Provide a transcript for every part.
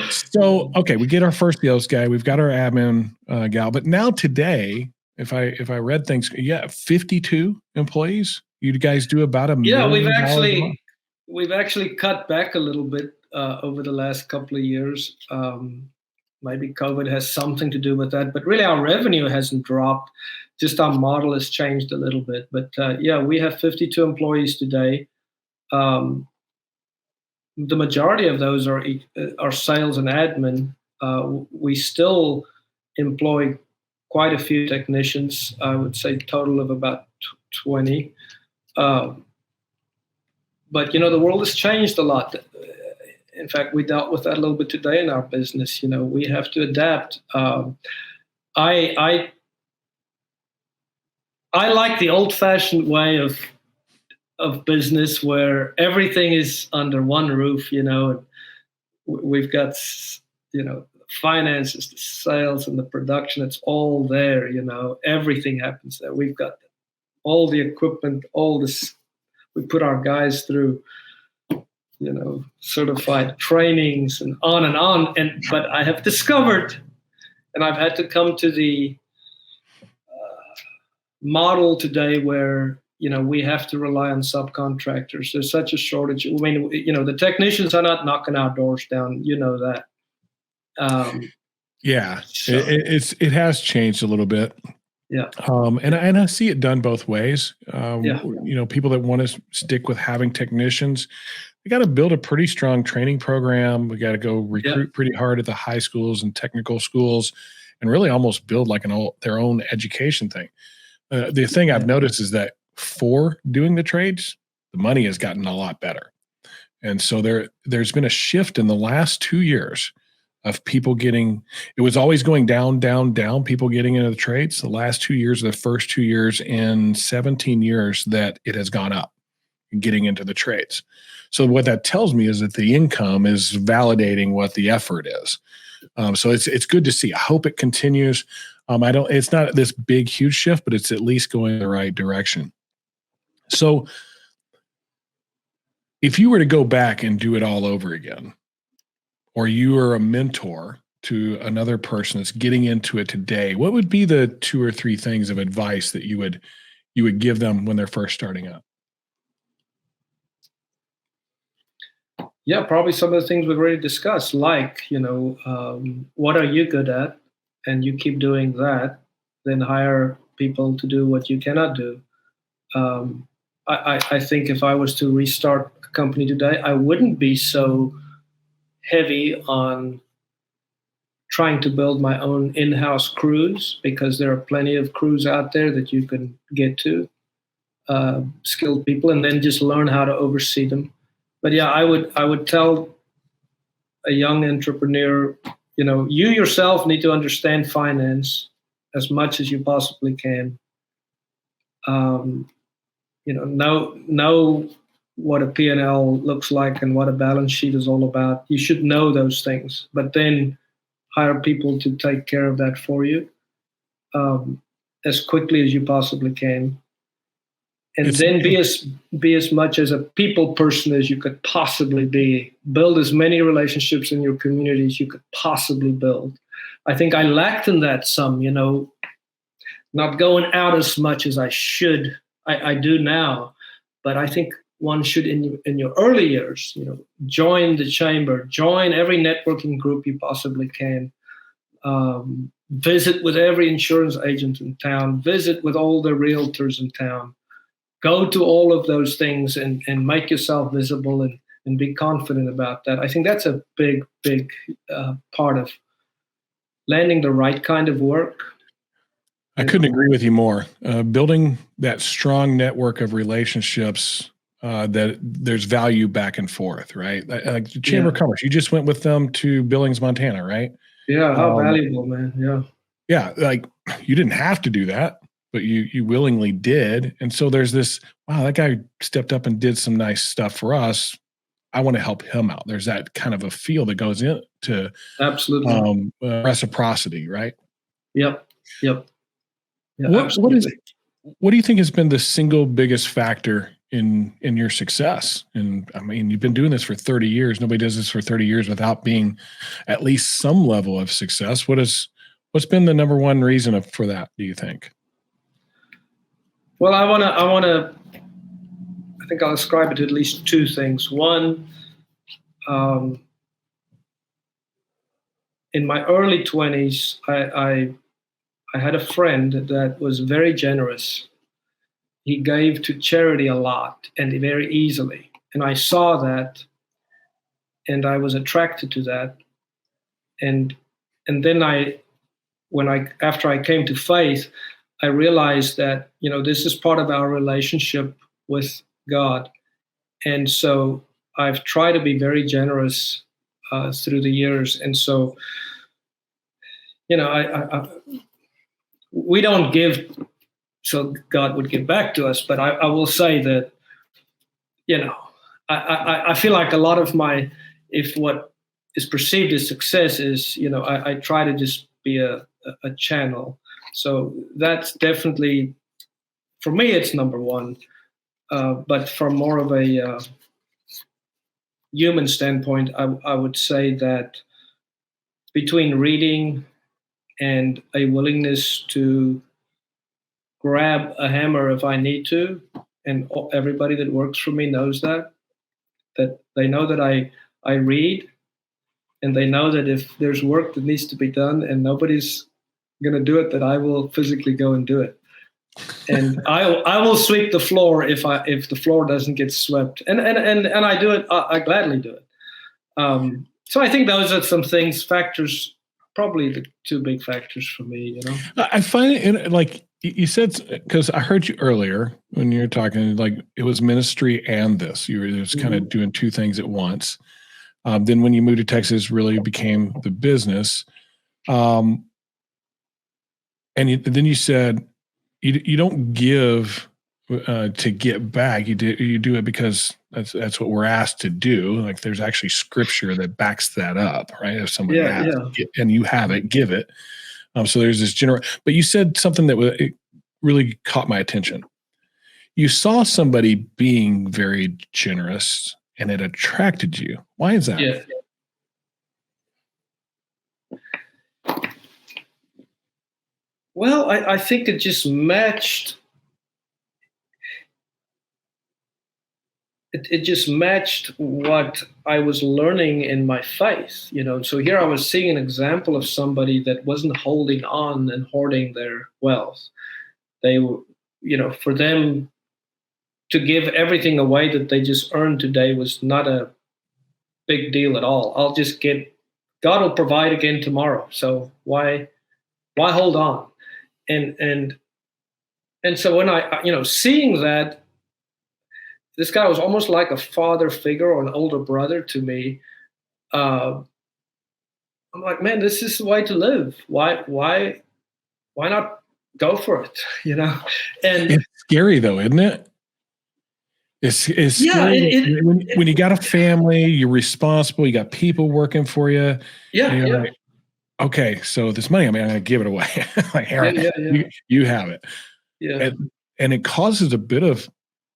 So, okay, we get our first sales guy, we've got our admin gal, but now today, if I read things, yeah, 52 employees. You guys do about $1 Yeah, million a month. we've actually cut back a little bit over the last couple of years. Maybe COVID has something to do with that, but really our revenue hasn't dropped. Just our model has changed a little bit. But yeah, we have 52 employees today. Um, the majority of those are sales and admin. We still employ quite a few technicians. I would say total of about 20. Uh, but the world has changed a lot. In fact, we dealt with that a little bit today in our business. We have to adapt. I I I like the old-fashioned way of business where everything is under one roof. We've got finances, the sales, and the production. It's all there. Everything happens there. We've got all the equipment, all this. We put our guys through certified trainings and on and on. But I have discovered, and I've had to come to the model today where we have to rely on subcontractors. There's such a shortage. I mean, the technicians are not knocking our doors down. You know that. Yeah, so. It has changed a little bit. Yeah. And I see it done both ways. People that want to stick with having technicians, we got to build a pretty strong training program. We got to go recruit pretty hard at the high schools and technical schools, and really almost build like their own education thing. The thing I've noticed is that for doing the trades, the money has gotten a lot better. And so there's been a shift in the last 2 years of people it was always going down, down, down, people getting into the trades. The last 2 years, the first 2 years in 17 years that it has gone up and getting into the trades. So what that tells me is that the income is validating what the effort is. So it's good to see. I hope it continues. It's not this big, huge shift, but it's at least going in the right direction. So if you were to go back and do it all over again, or you are a mentor to another person that's getting into it today, what would be the 2 or 3 things of advice that you would give them when they're first starting out? Yeah, probably some of the things we've already discussed, like, what are you good at? And you keep doing that, then hire people to do what you cannot do. I think if I was to restart a company today, I wouldn't be so heavy on trying to build my own in-house crews, because there are plenty of crews out there that you can get to, skilled people, and then just learn how to oversee them. But yeah, I would tell a young entrepreneur, you yourself need to understand finance as much as you possibly can. Know what a P&L looks like and what a balance sheet is all about. You should know those things, but then hire people to take care of that for you as quickly as you possibly can. And then be as much as a people person as you could possibly be. Build as many relationships in your community as you could possibly build. I think I lacked in that some, not going out as much as I should. I do now, but I think one should in your early years, join the chamber, join every networking group you possibly can. Visit with every insurance agent in town. Visit with all the realtors in town. Go to all of those things and make yourself visible and be confident about that. I think that's a big part of landing the right kind of work. I couldn't agree with you more. Building that strong network of relationships that there's value back and forth, right? Like the Chamber of Commerce, you just went with them to Billings, Montana, right? Yeah, how valuable, man. Yeah. Yeah, like you didn't have to do that, but you willingly did. And so there's this, wow, that guy stepped up and did some nice stuff for us. I want to help him out. There's that kind of a feel that goes into absolutely reciprocity, right? Yep. Yeah, what do you think has been the single biggest factor in your success. And I mean, you've been doing this for 30 years. Nobody does this for 30 years without being at least some level of success. What's been the number one reason for that, do you think? Well, I think I'll ascribe it to at least two things. One, in my early 20s, I had a friend that was very generous. He gave to charity a lot and very easily. And I saw that, and I was attracted to that. And then after I came to faith, I realized that, this is part of our relationship with God. And so I've tried to be very generous through the years. And so, we don't give so God would give back to us. But I will say that, I feel like a lot of if what is perceived as success is, I try to just be a channel. So that's definitely, for me, it's number one. But from more of a human standpoint, I would say that between reading and a willingness to grab a hammer if I need to, and everybody that works for me knows that they know that I read, and they know that if there's work that needs to be done and nobody's going to do it, that I will physically go and do it. And I will sweep the floor if the floor doesn't get swept, and I do it. I gladly do it. So I think those are some factors, probably the two big factors for me. I find it like you said, because I heard you earlier when you were talking, like it was ministry and this. You were just kind of doing two things at once. Then when you moved to Texas, really became the business. And then you said you don't give to get back. You do it because that's what we're asked to do. Like there's actually scripture that backs that up, right? If someone asks, and you have it, give it. So there's this general. But you said something that it really caught my attention. You saw somebody being very generous, and it attracted you. Why is that? Yeah. Well, I think it just matched. It just matched what I was learning in my faith, So here I was seeing an example of somebody that wasn't holding on and hoarding their wealth. They were, for them to give everything away that they just earned today was not a big deal at all. God will provide again tomorrow. So why hold on? And so when I, seeing that, this guy was almost like a father figure or an older brother to me. I'm like, man, this is the way to live. Why not go for it? And it's scary though, isn't it? It's scary when you got a family, you're responsible, you got people working for you. Yeah. Like, okay, so this money, I'm going to give it away. Like, you have it. Yeah. And it causes a bit of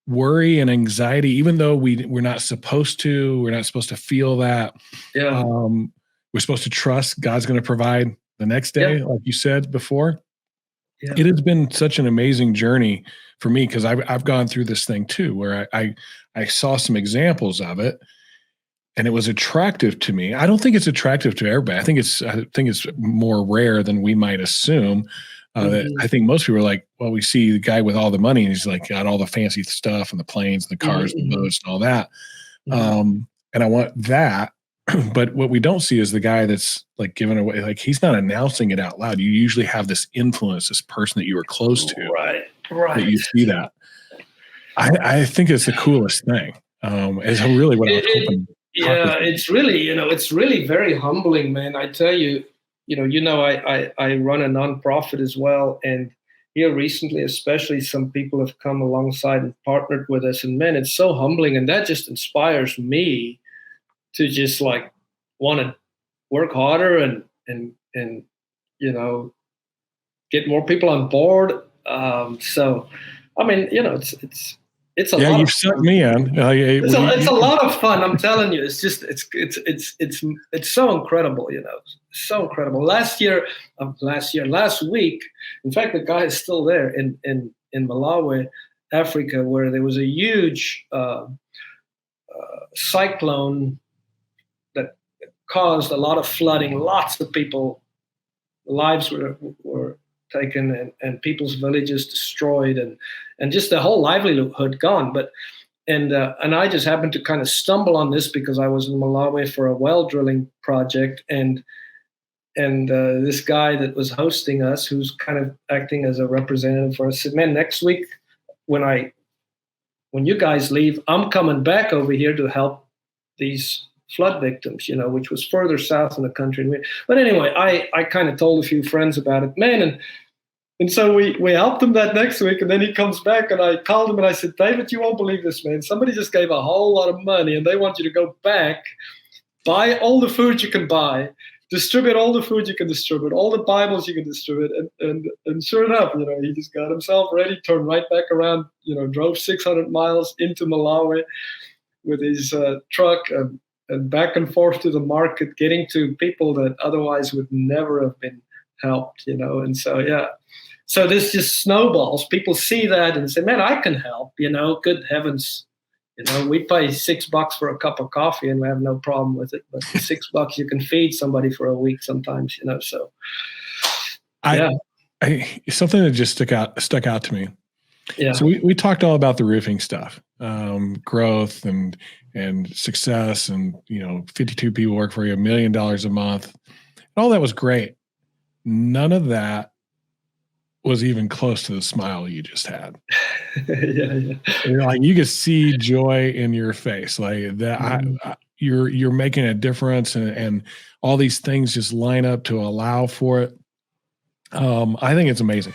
worry and anxiety, even though we're not supposed to. We're not supposed to feel that. Yeah. We're supposed to trust God's going to provide the next day, like you said before. Yeah. It has been such an amazing journey for me because I've gone through this thing too, where I saw some examples of it, and it was attractive to me. I don't think it's attractive to everybody. I think it's more rare than we might assume. That I think most people are like, well, we see the guy with all the money, and he's like got all the fancy stuff and the planes and the cars and the boats and all that. And I want that. But what we don't see is the guy that's like giving away, like he's not announcing it out loud. You usually have this influence, this person that you were close to, right? That you see that. I think it's the coolest thing. Is really what I was hoping. Yeah, it's really very humbling, man. I tell you, I run a nonprofit as well, and here recently, especially, some people have come alongside and partnered with us, and man, it's so humbling, and that just inspires me to just like want to work harder and get more people on board. So, I mean, It's a Yeah, lot of you've sucked fun. me in. It's a lot of fun. I'm telling you, it's just it's so incredible, so incredible. Last week, in fact, the guy is still there in Malawi, Africa, where there was a huge cyclone that caused a lot of flooding. Lots of people lives were taken, and people's villages destroyed, and just the whole livelihood gone. But and I just happened to kind of stumble on this because I was in Malawi for a well drilling project, and this guy that was hosting us, who's kind of acting as a representative for us, said, "Man, next week when you guys leave, I'm coming back over here to help these flood victims, which was further south in the country." But anyway, I kind of told a few friends about it, man, and so we helped him that next week, and then he comes back, and I called him and I said, "David, you won't believe this, man. Somebody just gave a whole lot of money, and they want you to go back, buy all the food you can buy, distribute all the food you can distribute, all the Bibles you can distribute." And sure enough, he just got himself ready, turned right back around, drove 600 miles into Malawi with his truck, and back and forth to the market, getting to people that otherwise would never have been helped, and so, yeah. So this just snowballs. People see that and say, "Man, I can help," good heavens. We pay $6 for a cup of coffee and we have no problem with it, but $6 you can feed somebody for a week sometimes, so. Yeah. Something that just stuck out to me. Yeah. So we talked all about the roofing stuff, growth and success, and 52 people work for you, $1 million a month. And all that was great. None of that was even close to the smile you just had. Yeah. Like, you could see joy in your face, like that. Mm-hmm. You're making a difference, and all these things just line up to allow for it. I think it's amazing.